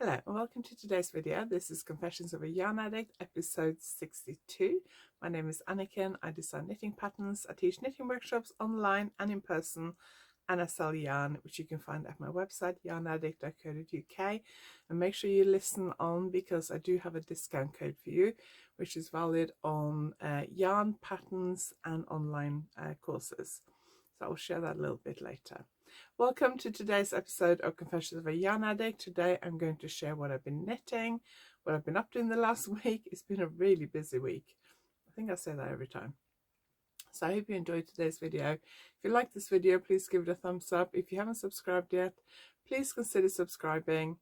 Hello and welcome to today's video. This is Confessions of a Yarn Addict, episode 62. My name is Anniken. I design knitting patterns. I teach knitting workshops online and in person, and I sell yarn, which you can find at my website yarnaddict.co.uk. And make sure you listen on, because I do have a discount code for you, which is valid on yarn patterns and online courses. So I'll share that a little bit later. Welcome to today's episode of Confessions of a Yarn Addict. Today I'm going to share what I've been knitting, what I've been up to in the last week. It's been a really busy week. I think I say that every time. So I hope you enjoyed today's video. If you like this video, please give it a thumbs up. If you haven't subscribed yet, please consider subscribing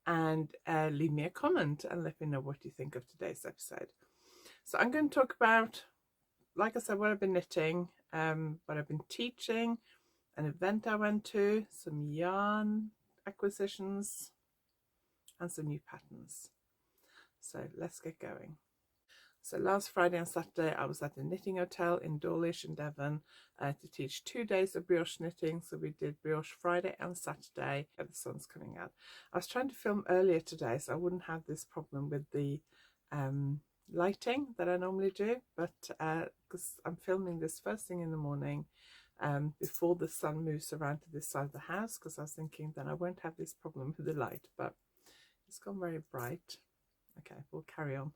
and leave me a comment and let me know what you think of today's episode. So I'm going to talk about, like I said, what I've been knitting, what I've been teaching, an event I went to, some yarn acquisitions, and some new patterns. So let's get going. So last Friday and Saturday I was at the knitting hotel in Dawlish in Devon to teach 2 days of brioche knitting. So we did brioche Friday and Saturday. The sun's coming out. I was trying to film earlier today so I wouldn't have this problem with the lighting that I normally do, but because I'm filming this first thing in the morning, before the sun moves around to this side of the house, because I was thinking then I won't have this problem with the light, but it's gone very bright. Okay, we'll carry on.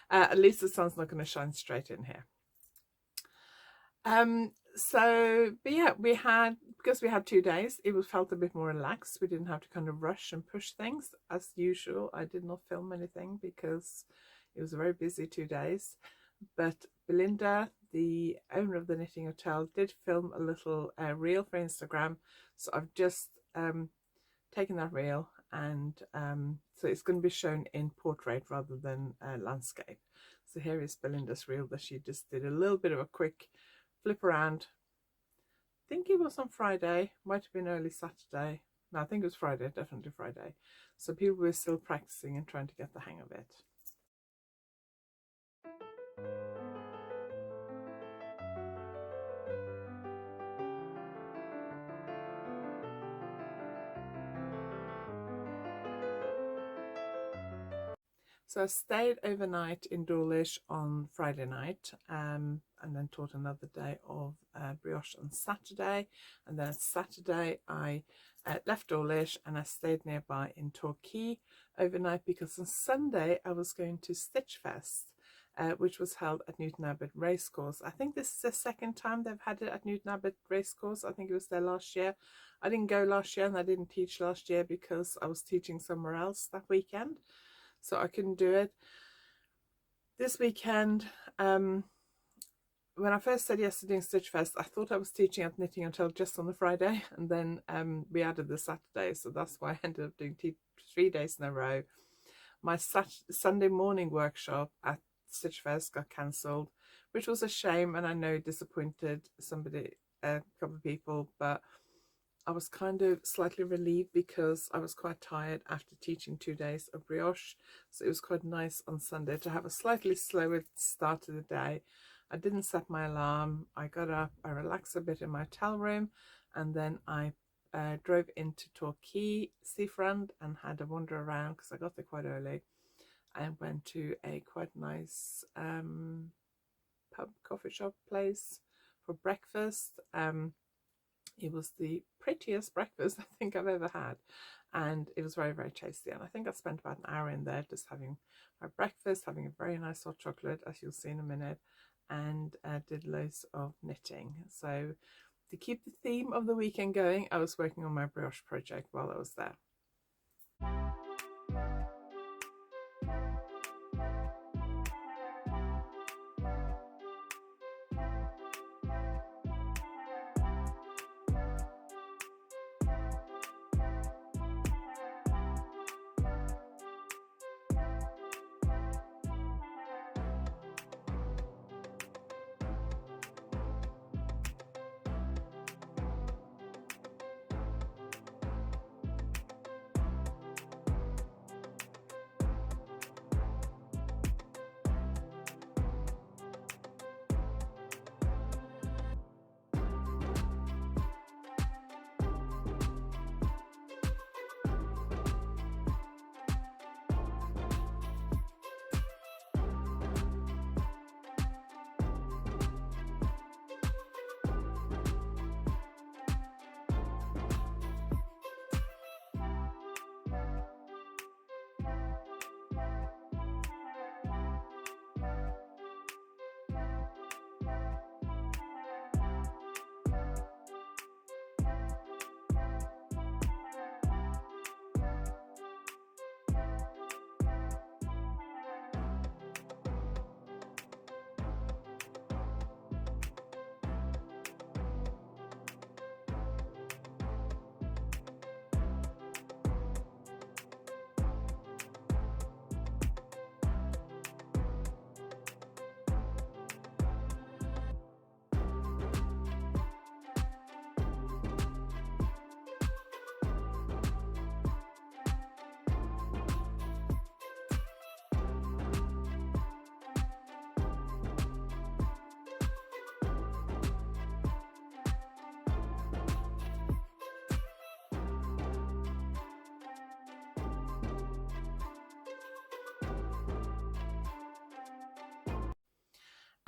At least the sun's not going to shine straight in here. But yeah, because we had 2 days, it felt a bit more relaxed. We didn't have to kind of rush and push things as usual. I did not film anything because it was a very busy 2 days, but Belinda, the owner of the knitting hotel, did film a little reel for Instagram. So I've just taken that reel, and so it's going to be shown in portrait rather than landscape. So here is Belinda's reel that she just did a little bit of a quick flip around. I think it was on Friday, might have been early Saturday. No, I think it was Friday, definitely Friday. So people were still practicing and trying to get the hang of it. So I stayed overnight in Dawlish on Friday night, and then taught another day of brioche on Saturday. And then Saturday I left Dawlish and I stayed nearby in Torquay overnight, because on Sunday I was going to Stitch Fest, which was held at Newton Abbot Racecourse. I think this is the second time they've had it at Newton Abbot Racecourse. I think it was there last year. I didn't go last year and I didn't teach last year because I was teaching somewhere else that weekend, so I couldn't do it. This weekend, when I first said yes to doing Stitch Fest, I thought I was teaching at Knitting Hotel just on the Friday, and then we added the Saturday, so that's why I ended up doing 3 days in a row. My Sunday morning workshop at Stitch Fest got cancelled, which was a shame, and I know it disappointed a couple of people, but I was kind of slightly relieved because I was quite tired after teaching 2 days of brioche. So it was quite nice on Sunday to have a slightly slower start to the day. I didn't set my alarm. I got up, I relaxed a bit in my hotel room, and then I drove into Torquay seafront and had a wander around because I got there quite early. I went to a quite nice pub, coffee shop place for breakfast. It was the prettiest breakfast I think I've ever had, and it was very, very tasty. And I think I spent about an hour in there just having my breakfast, having a very nice hot chocolate, as you'll see in a minute, and did loads of knitting. So to keep the theme of the weekend going, I was working on my brioche project while I was there.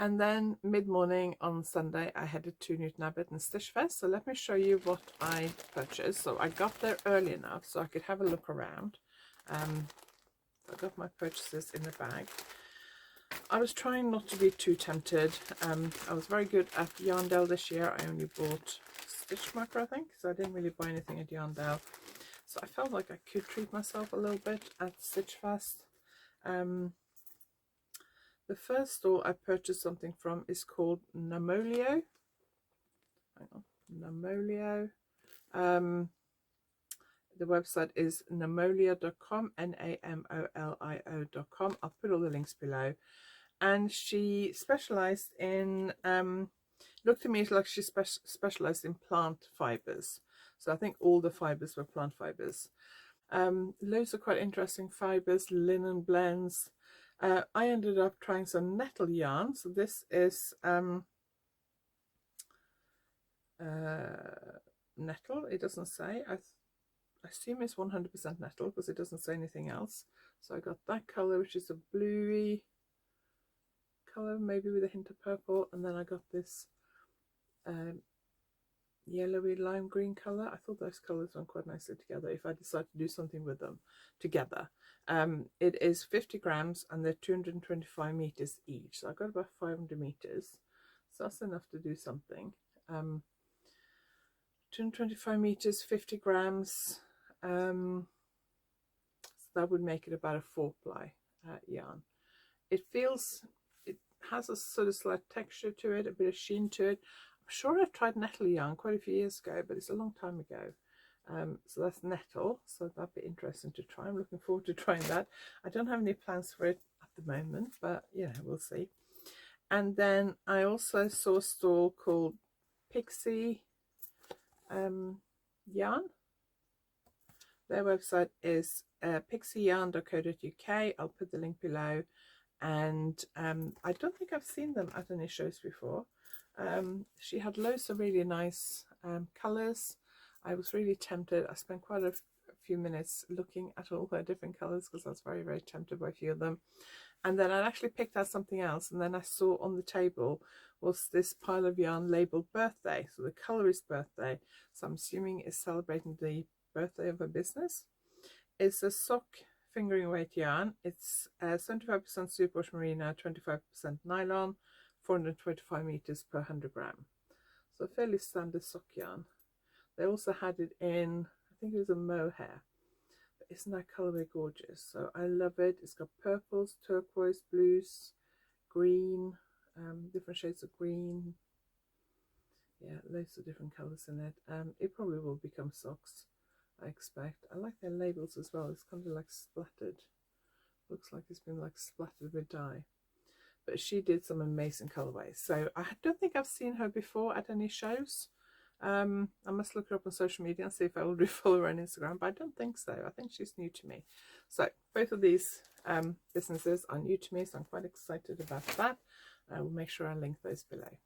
And then mid-morning on Sunday, I headed to YarnAddict and Stitch Fest. So let me show you what I purchased. So I got there early enough so I could have a look around. I got my purchases in the bag. I was trying not to be too tempted. I was very good at YarnAddict this year. I only bought Stitch Marker, I think, so I didn't really buy anything at YarnAddict. So I felt like I could treat myself a little bit at Stitch Fest. The first store I purchased something from is called Namolio. Hang on, Namolio. The website is namolio.com, Namolio.com. I'll put all the links below. And she specialized in, looked to me like she specialized in plant fibers. So I think all the fibers were plant fibers. Loads of quite interesting fibers, linen blends. I ended up trying some nettle yarn. So this is nettle. It doesn't say. I assume it's 100% nettle because it doesn't say anything else. So I got that color, which is a bluey color, maybe with a hint of purple, and then I got this yellowy lime green color. I thought those colors went quite nicely together if I decide to do something with them together. It is 50 grams and they're 225 meters each, so I got about 500 meters, so that's enough to do something. 225 meters, 50 grams, so that would make it about a 4-ply yarn. It has a sort of slight texture to it, a bit of sheen to it. I'm sure I tried nettle yarn quite a few years ago, but it's a long time ago. So that's nettle, so that'd be interesting to try. I'm looking forward to trying that. I don't have any plans for it at the moment, but yeah, we'll see. And then I also saw a store called Pixie Yarn. Their website is pixieyarn.co.uk. I'll put the link below. And I don't think I've seen them at any shows before. She had loads of really nice colours. I was really tempted. I spent quite a few minutes looking at all her different colours because I was very, very tempted by a few of them. And then I actually picked out something else, and then I saw on the table was this pile of yarn labelled birthday. So the colour is birthday, so I'm assuming it's celebrating the birthday of her business. It's a sock fingering weight yarn. It's 75% superwash merino, 25% nylon, 425 meters per 100 gram. So fairly standard sock yarn. They also had it in, I think it was a mohair. But isn't that colourway gorgeous? So I love it. It's got purples, turquoise, blues, green, different shades of green. Yeah, loads of different colours in it. It probably will become socks, I expect. I like their labels as well. It's kind of like splattered. Looks like it's been like splattered with dye. But she did some amazing colorways. So I don't think I've seen her before at any shows. I must look her up on social media and see if I will follow her on Instagram, but I don't think so. I think she's new to me. So both of these businesses are new to me, so I'm quite excited about that. I will make sure I link those below.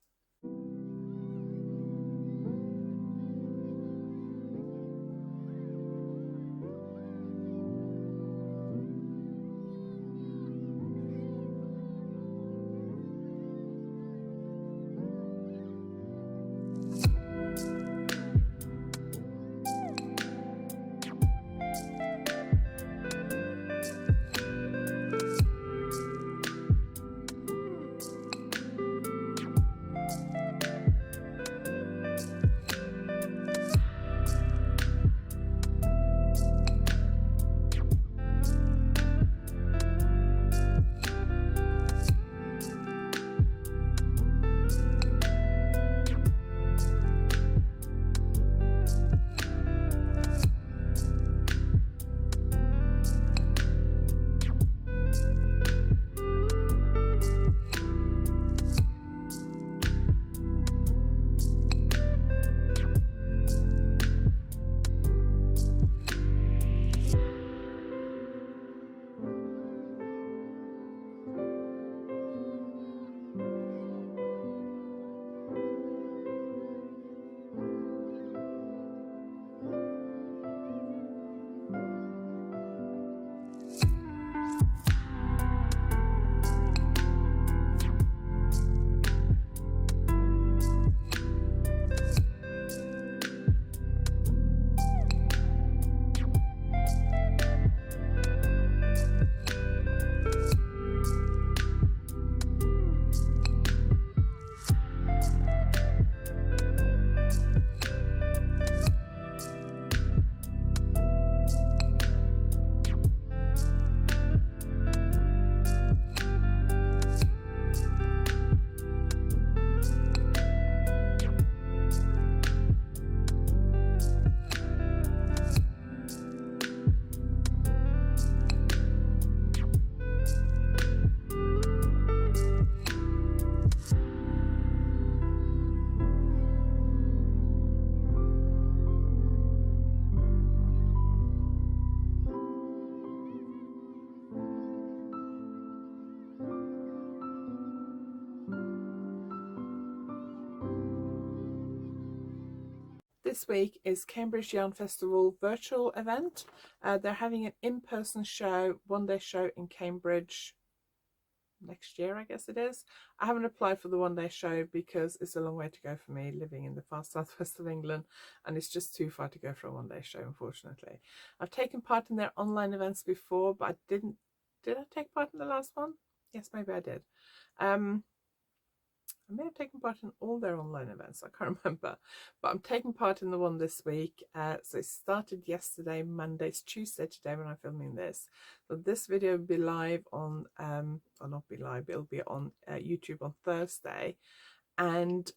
this week is Cambridge Yarn Festival virtual event. They're having an in-person show, one-day show in Cambridge next year, I guess it is. I haven't applied for the one-day show because it's a long way to go for me, living in the far southwest of England, and it's just too far to go for a one-day show, unfortunately. I've taken part in their online events before, but I did I take part in the last one? Yes, maybe I did. I may have taken part in all their online events, I can't remember, but I'm taking part in the one this week. So it started yesterday, Monday, it's Tuesday today when I'm filming this. So this video will be live on, or not be live, it'll be on YouTube on Thursday. And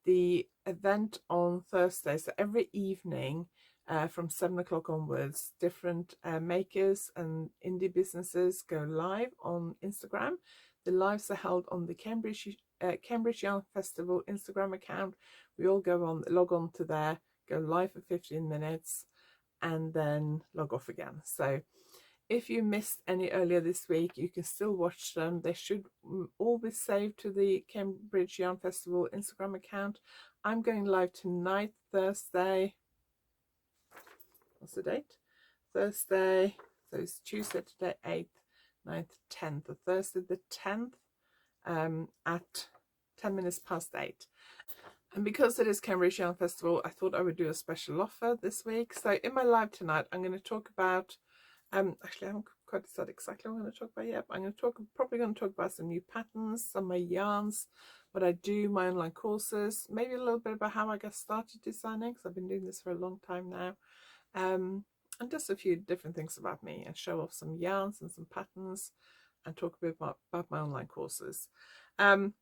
the event on Thursday, so every evening from 7 o'clock onwards, different makers and indie businesses go live on Instagram. The lives are held on the Cambridge Yarn Festival Instagram account. We all go on, log on to there, go live for 15 minutes, and then log off again. So if you missed any earlier this week, you can still watch them. They should all be saved to the Cambridge Yarn Festival Instagram account. I'm going live tonight, Thursday. What's the date? Thursday. So it's Tuesday today, 8th. 9th, 10th, or Thursday the 10th at 10 minutes past 8. And because it is Cambridge Yarn Festival, I thought I would do a special offer this week. So in my live tonight, I'm going to talk about, actually I haven't quite decided exactly what I'm going to talk about yet, but I'm probably going to talk about some new patterns, some of my yarns, what I do, my online courses, maybe a little bit about how I got started designing, because I've been doing this for a long time now. And just a few different things about me, and show off some yarns and some patterns, and talk a bit about my online courses. And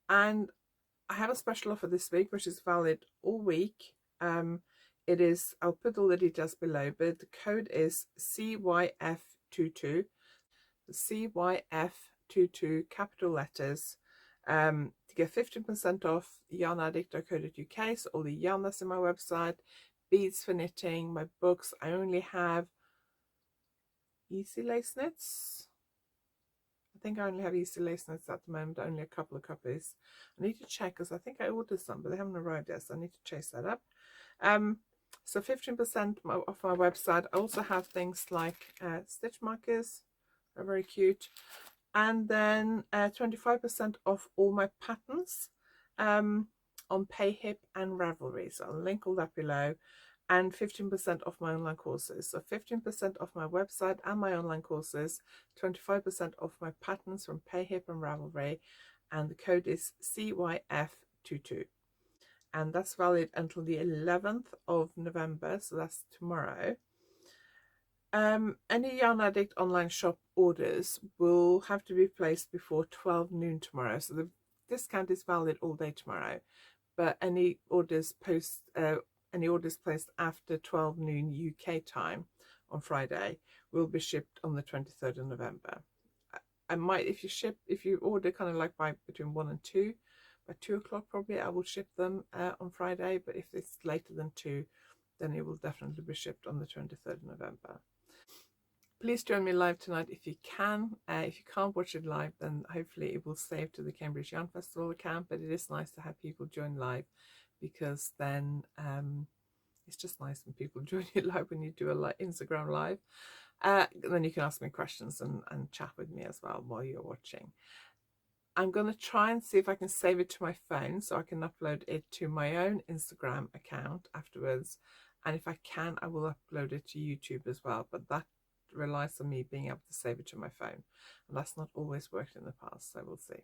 I have a special offer this week, which is valid all week. It is, I'll put all the details below, but the code is CYF22, the CYF22 capital letters, to get 15% off YarnAddict.co.uk. So all the yarn that's in my website, beads for knitting, my books. I only have easy lace knits. I think I only have easy lace knits at the moment, only a couple of copies. I need to check because I think I ordered some, but they haven't arrived yet, so I need to chase that up. So 15% off my website. I also have things like stitch markers, they're very cute, and then 25% off all my patterns on PayHip and Ravelry. So I'll link all that below. And 15% off my online courses. So 15% off my website and my online courses, 25% off my patterns from PayHip and Ravelry, and the code is CYF22. And that's valid until the 11th of November, so that's tomorrow. Any Yarn Addict online shop orders will have to be placed before 12 noon tomorrow. So the discount is valid all day tomorrow, but any orders placed after 12 noon UK time on Friday will be shipped on the 23rd of November. I might, if you order kind of like by between 1 and 2, by 2 o'clock probably, I will ship them on Friday, but if it's later than 2, then it will definitely be shipped on the 23rd of November. Please join me live tonight if you can. If you can't watch it live, then hopefully it will save to the Cambridge Yarn Festival account, but it is nice to have people join live, because then it's just nice when people join you live when you do a Instagram live. Then you can ask me questions and chat with me as well while you're watching. I'm going to try and see if I can save it to my phone so I can upload it to my own Instagram account afterwards. And if I can, I will upload it to YouTube as well. But that relies on me being able to save it to my phone. And that's not always worked in the past, so we'll see.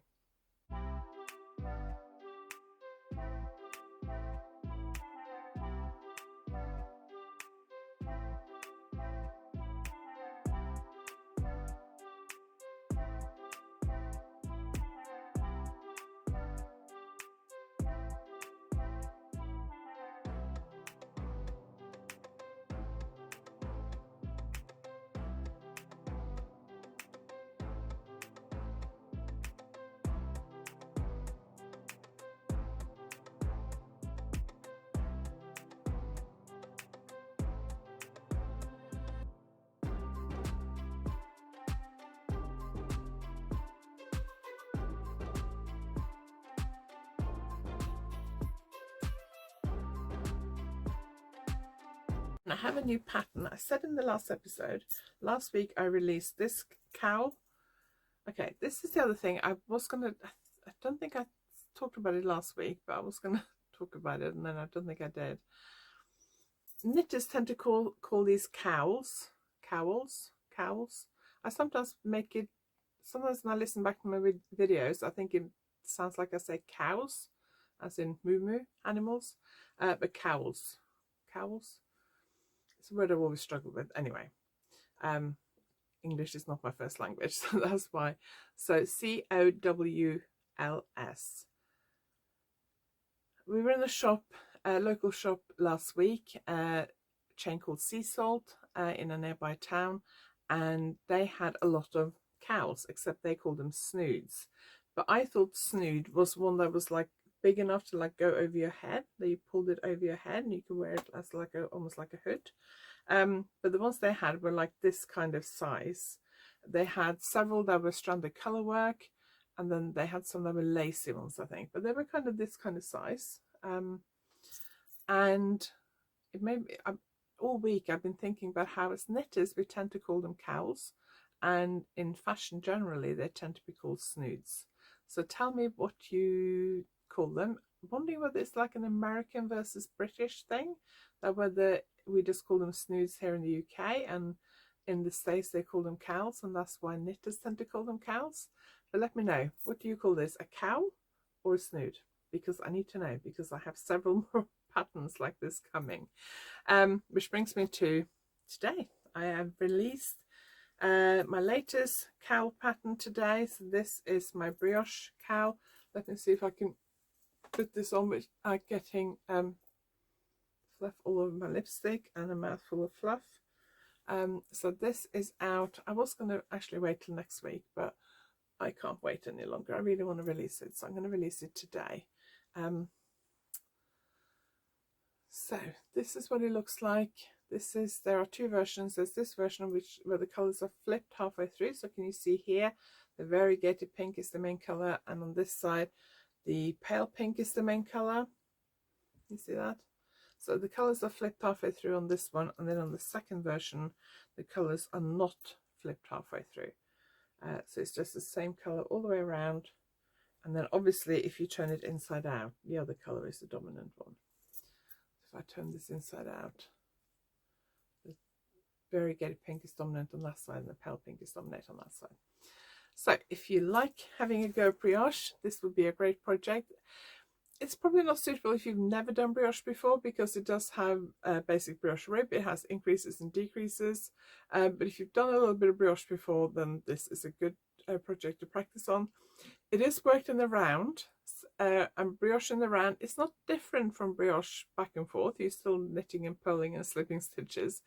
I have a new pattern. I said in the last episode, last week I released this cowl. Okay, this is the other thing. I don't think I talked about it last week, but I was gonna talk about it, and then I don't think I did. Knitters tend to call these cowls. I sometimes make it, sometimes when I listen back to my videos, I think it sounds like I say cows, as in moo animals, but cowls. It's a word I've always struggled with. Anyway, English is not my first language, so that's why. So COWLS. We were in a shop, a local shop last week, a chain called Sea Salt in a nearby town, and they had a lot of cows, except they called them snoods. But I thought snood was one that was like big enough to like go over your head, that you pulled it over your head and you could wear it as like almost like a hood. But the ones they had were like this kind of size. They had several that were stranded color work, and then they had some that were lacy ones, I think, but they were kind of this kind of size. And it made me, all week I've been thinking about how as knitters we tend to call them cowls, and in fashion generally they tend to be called snoods. So tell me what you call them. I'm wondering whether it's like an American versus British thing, that whether we just call them snoods here in the UK, and in the States they call them cows, and that's why knitters tend to call them cows. But let me know, what do you call this, a cow or a snood? Because I need to know, because I have several more patterns like this coming. Which brings me to today. I have released my latest cowl pattern today. So this is my brioche cowl. Let me see if I can put this on without getting fluff all over my lipstick and a mouthful of fluff. So this is out. I was going to actually wait till next week, but I can't wait any longer. I really want to release it, so I'm going to release it today. So this is what it looks like. There are two versions. There's this version where the colors are flipped halfway through. So can you see here, the variegated pink is the main color, and on this side, the pale pink is the main color. You see that? So the colors are flipped halfway through on this one, and then on the second version, the colors are not flipped halfway through. So it's just the same color all the way around. And then obviously, if you turn it inside out, the other color is the dominant one. If I turn this inside out, the variegated pink is dominant on that side and the pale pink is dominant on that side. So if you like having a go at brioche, this would be a great project. It's probably not suitable if you've never done brioche before, because it does have a basic brioche rib. It has increases and decreases. But if you've done a little bit of brioche before, then this is a good project to practice on. It is worked in the round, and brioche in the round, it's not different from brioche back and forth. You're still knitting and pulling and slipping stitches.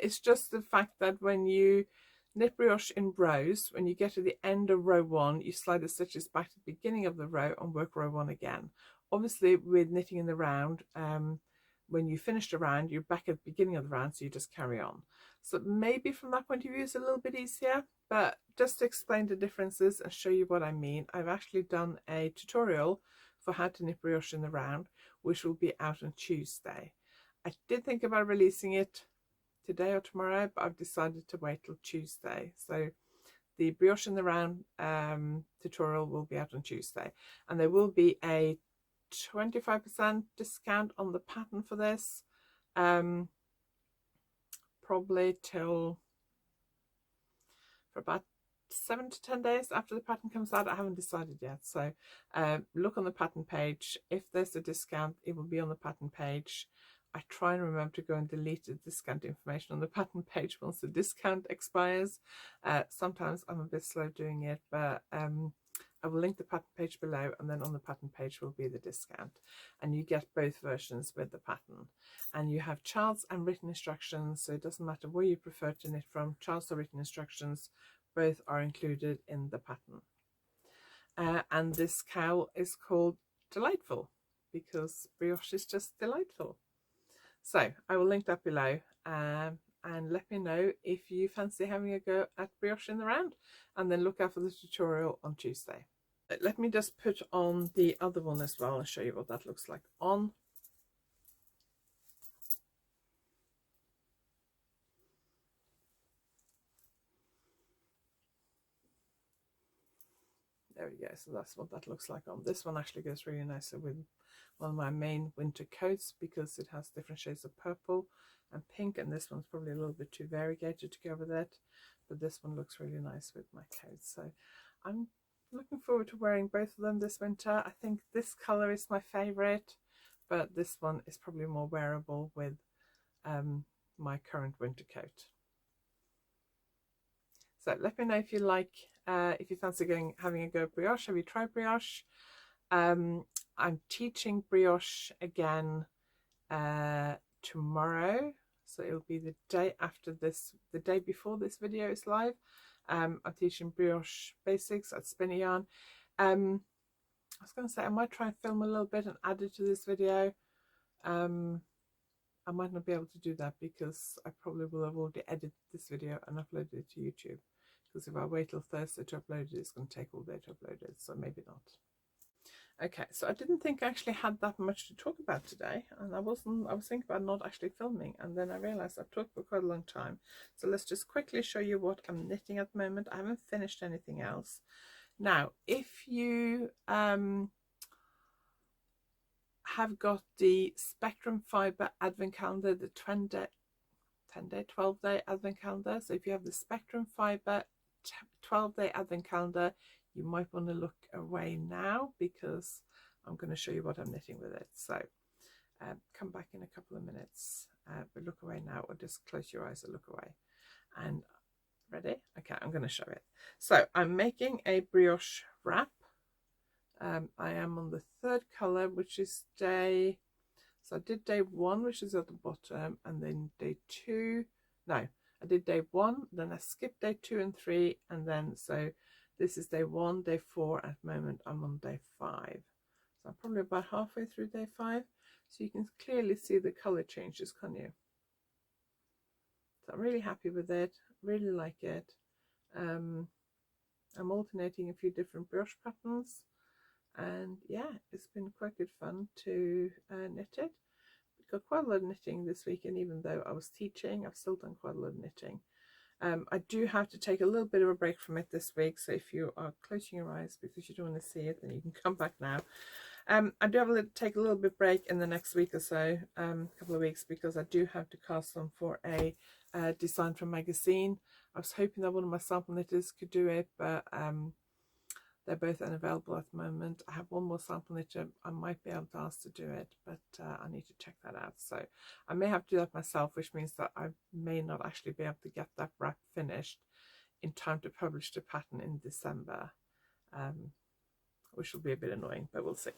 It's just the fact that when you knit brioche in rows, when you get to the end of row 1, you slide the stitches back to the beginning of the row and work row 1 again. Obviously with knitting in the round, when you finish the round, you're back at the beginning of the round, so you just carry on. So maybe from that point of view it's a little bit easier, but just to explain the differences and show you what I mean, I've actually done a tutorial for how to knit brioche in the round, which will be out on Tuesday. I did think about releasing it today or tomorrow, but I've decided to wait till Tuesday. So the brioche in the round tutorial will be out on Tuesday, and there will be a 25% discount on the pattern for this, probably till for about 7 to 10 days after the pattern comes out. I haven't decided yet, so look on the pattern page. If there's a discount, it will be on the pattern page. I try and remember to go and delete the discount information on the pattern page once the discount expires. Sometimes I'm a bit slow doing it, but I will link the pattern page below, and then on the pattern page will be the discount, and you get both versions with the pattern. And you have charts and written instructions, so it doesn't matter where you prefer to knit from, charts or written instructions, both are included in the pattern. And this cowl is called Delightful, because brioche is just delightful. So I will link that below, and let me know if you fancy having a go at brioche in the round, and then look out for the tutorial on Tuesday. Let me just put on the other one as well and show you what that looks like on. There we go. So that's what that looks like on. This one actually goes really nicely with one of my main winter coats because it has different shades of purple and pink, and this one's probably a little bit too variegated to go with it, but this one looks really nice with my coats. So I'm looking forward to wearing both of them this winter. I think this color is my favorite, but this one is probably more wearable with my current winter coat. So let me know if you like, if you fancy having a go at brioche. Have you tried brioche? I'm teaching brioche again tomorrow, so it'll be the day after this, the day before this video is live. I'm teaching brioche basics at Spinny Yarn. I was going to say I might try and film a little bit and add it to this video. I might not be able to do that because I probably will have already edited this video and uploaded it to YouTube, because if I wait till Thursday to upload it, it's going to take all day to upload it, so maybe not. Okay, so I didn't think I actually had that much to talk about today, and I was thinking about not actually filming, and then I realized I've talked for quite a long time. So let's just quickly show you what I'm knitting at the moment. I haven't finished anything else. Now, if you have got the Spectrum Fibre Advent Calendar, the 12-day Advent Calendar. So if you have the Spectrum Fibre 12-day Advent Calendar, you might want to look away now because I'm going to show you what I'm knitting with it. So come back in a couple of minutes, but look away now, or just close your eyes and look away. And ready? Okay, I'm going to show it. So I'm making a brioche wrap. I am on the third color, which is day, so I did day 1, which is at the bottom, and then day 2, no, I did day 1, then I skipped day 2 and 3, and then, so this is day 1, day 4, at the moment I'm on day 5. So I'm probably about halfway through day 5, so you can clearly see the color changes, can't you? So I'm really happy with it, really like it. I'm alternating a few different brioche patterns. And yeah, it's been quite good fun to knit it. We've got quite a lot of knitting this week, and even though I was teaching, I've still done quite a lot of knitting. I do have to take a little bit of a break from it this week, so if you are closing your eyes because you don't want to see it, then you can come back now. I do have to take a little bit break in the next week or so, couple of weeks, because I do have to cast them for a design from magazine. I was hoping that one of my sample knitters could do it, but they're both unavailable at the moment. I have one more sample knitter I might be able to ask to do it, but I need to check that out. So I may have to do that myself, which means that I may not actually be able to get that wrap finished in time to publish the pattern in December, which will be a bit annoying, but we'll see.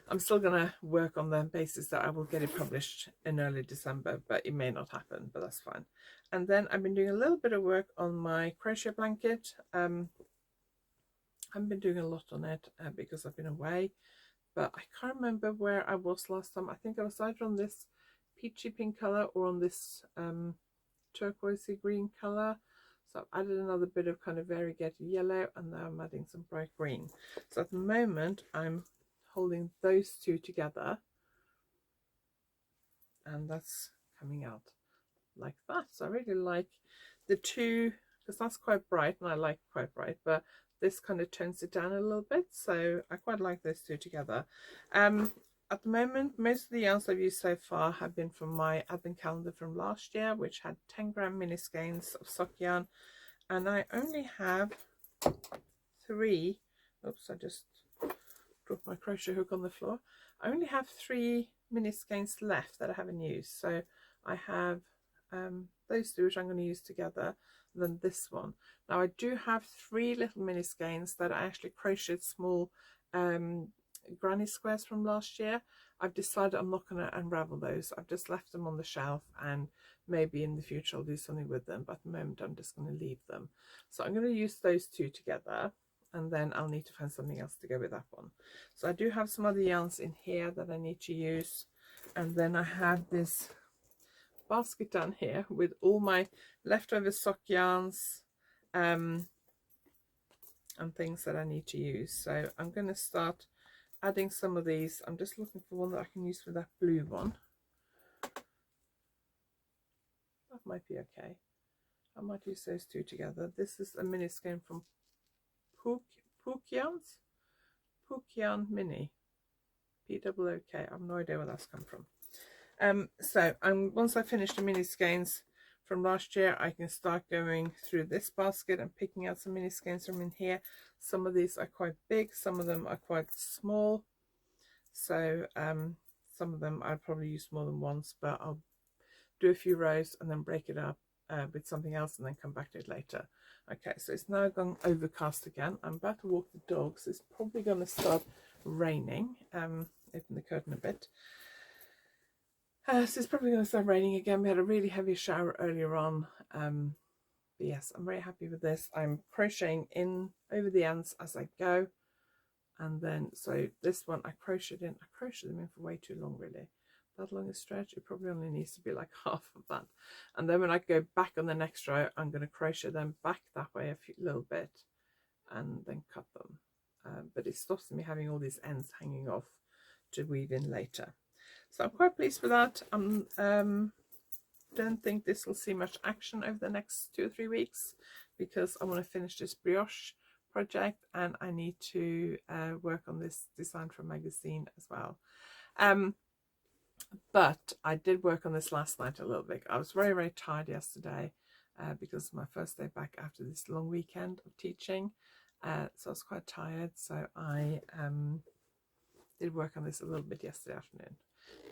I'm still going to work on the basis that I will get it published in early December, but it may not happen, but that's fine. And then I've been doing a little bit of work on my crochet blanket. I haven't been doing a lot on it because I've been away, but I can't remember where I was last time. I think I was either on this peachy pink colour or on this turquoisey green colour. So I've added another bit of kind of variegated yellow, and now I'm adding some bright green. So at the moment I'm holding those two together, and that's coming out like that. So I really like the two, because that's quite bright, and I like quite bright, but this kind of tones it down a little bit, so I quite like those two together. At the moment, most of the yarns I've used so far have been from my advent calendar from last year, which had 10-gram mini skeins of sock yarn, and I only have 3, oops, I just dropped my crochet hook on the floor. I only have 3 mini skeins left that I haven't used, so I have those two, which I'm going to use together, than this one. Now I do have 3 little mini skeins that I actually crocheted small granny squares from last year. I've decided I'm not going to unravel those. I've just left them on the shelf, and maybe in the future I'll do something with them, but at the moment I'm just going to leave them. So I'm going to use those two together, and then I'll need to find something else to go with that one. So I do have some other yarns in here that I need to use, and then I have this basket down here with all my leftover sock yarns and things that I need to use. So I'm going to start adding some of these. I'm just looking for one that I can use for that blue one. That might be okay. I might use those two together. This is a mini skein from Pook Yarns, Mini, POOK. I have no idea where that's come from. So once I finish the mini skeins from last year, I can start going through this basket and picking out some mini skeins from in here. Some of these are quite big, some of them are quite small. So some of them I'll probably use more than once, but I'll do a few rows and then break it up with something else and then come back to it later. Okay, so it's now gone overcast again. I'm about to walk the dogs. It's probably going to start raining. Open the curtain a bit. So it's probably going to start raining again. We had a really heavy shower earlier on. But yes, I'm very happy with this. I'm crocheting in over the ends as I go. And then, so this one I crocheted them in for way too long, really. That long a stretch, it probably only needs to be like half of that. And then when I go back on the next row, I'm going to crochet them back that way a little bit and then cut them. But it stops me having all these ends hanging off to weave in later. So I'm quite pleased with that. Don't think this will see much action over the next 2 or 3 weeks because I want to finish this brioche project and I need to work on this design for a magazine as well. But I did work on this last night a little bit. I was very, very tired yesterday because it's my first day back after this long weekend of teaching. So I was quite tired. So I did work on this a little bit yesterday afternoon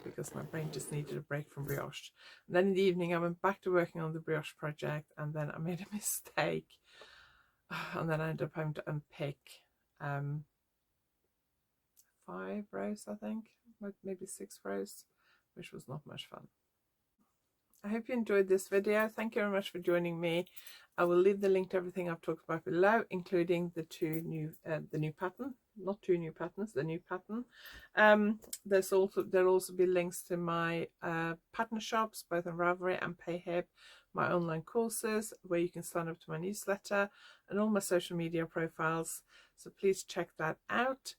because my brain just needed a break from brioche. And then in the evening I went back to working on the brioche project and then I made a mistake. And then I ended up having to unpick 5 rows, I think, maybe 6 rows, which was not much fun. I hope you enjoyed this video. Thank you very much for joining me. I will leave the link to everything I've talked about below, including the new pattern, not 2 new patterns, the new pattern. There'll also be links to my pattern shops, both on Ravelry and Payhip, my online courses where you can sign up to my newsletter, and all my social media profiles. So please check that out.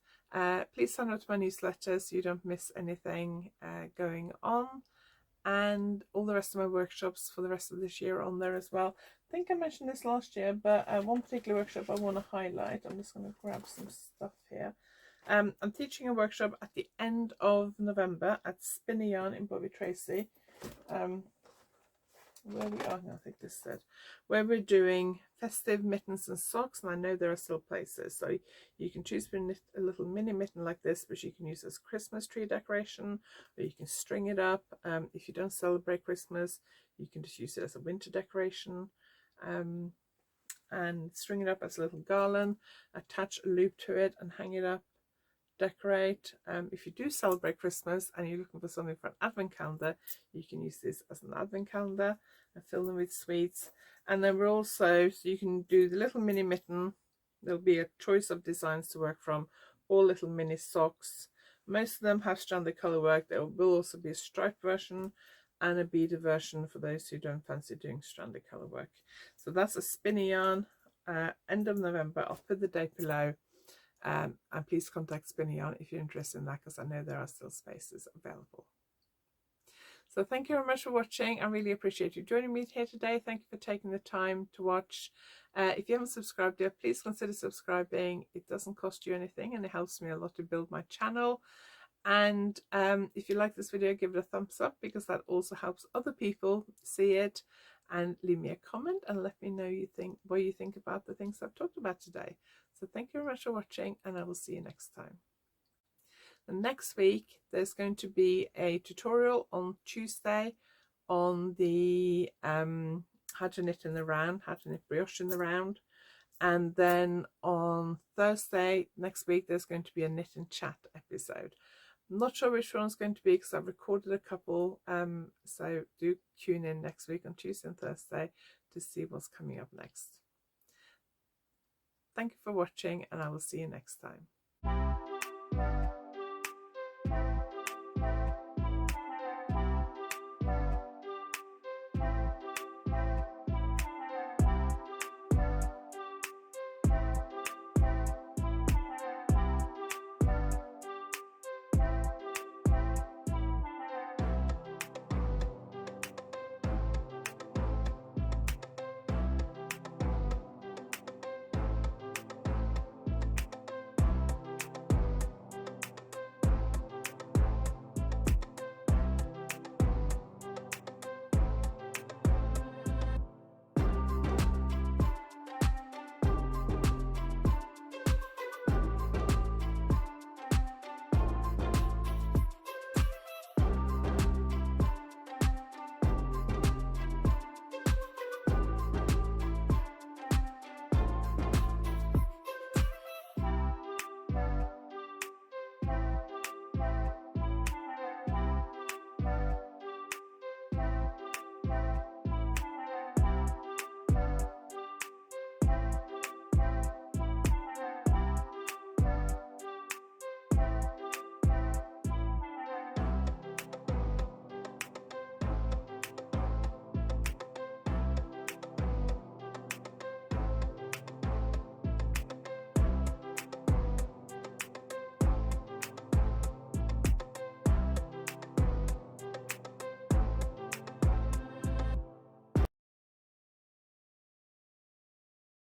Please sign up to my newsletter so you don't miss anything going on. And all the rest of my workshops for the rest of this year are on there as well. I think I mentioned this last year, but one particular workshop I want to highlight. I'm just going to grab some stuff here. I'm teaching a workshop at the end of November at Spinny Yarn in Bobby Tracy. Where we are, I think this said, where we're doing festive mittens and socks, and I know there are still places, so you can choose to knit a little mini mitten like this, which you can use as Christmas tree decoration, or you can string it up. If you don't celebrate Christmas, you can just use it as a winter decoration, and string it up as a little garland, attach a loop to it and hang it up, decorate. If you do celebrate Christmas and you're looking for something for an advent calendar, you can use this as an advent calendar and fill them with sweets. And then we're also, so you can do the little mini mitten. There'll be a choice of designs to work from, or little mini socks. Most of them have stranded colour work. There will also be a striped version and a beaded version for those who don't fancy doing stranded colour work. So that's a Spinny Yarn, end of November. I'll put the date below. And please contact Spinny Yarn if you're interested in that, because I know there are still spaces available. So thank you very much for watching. I really appreciate you joining me here today. Thank you for taking the time to watch. If you haven't subscribed yet, please consider subscribing. It doesn't cost you anything and it helps me a lot to build my channel. And if you like this video, give it a thumbs up, because that also helps other people see it. And leave me a comment and let me know what you think about the things I've talked about today. So thank you very much for watching, and I will see you next time. And next week there's going to be a tutorial on Tuesday on the how to knit in the round, how to knit brioche in the round. And then on Thursday next week there's going to be a knit and chat episode. I'm not sure which one's going to be because I've recorded a couple, so do tune in next week on Tuesday and Thursday to see what's coming up next. Thank you for watching, and I will see you next time.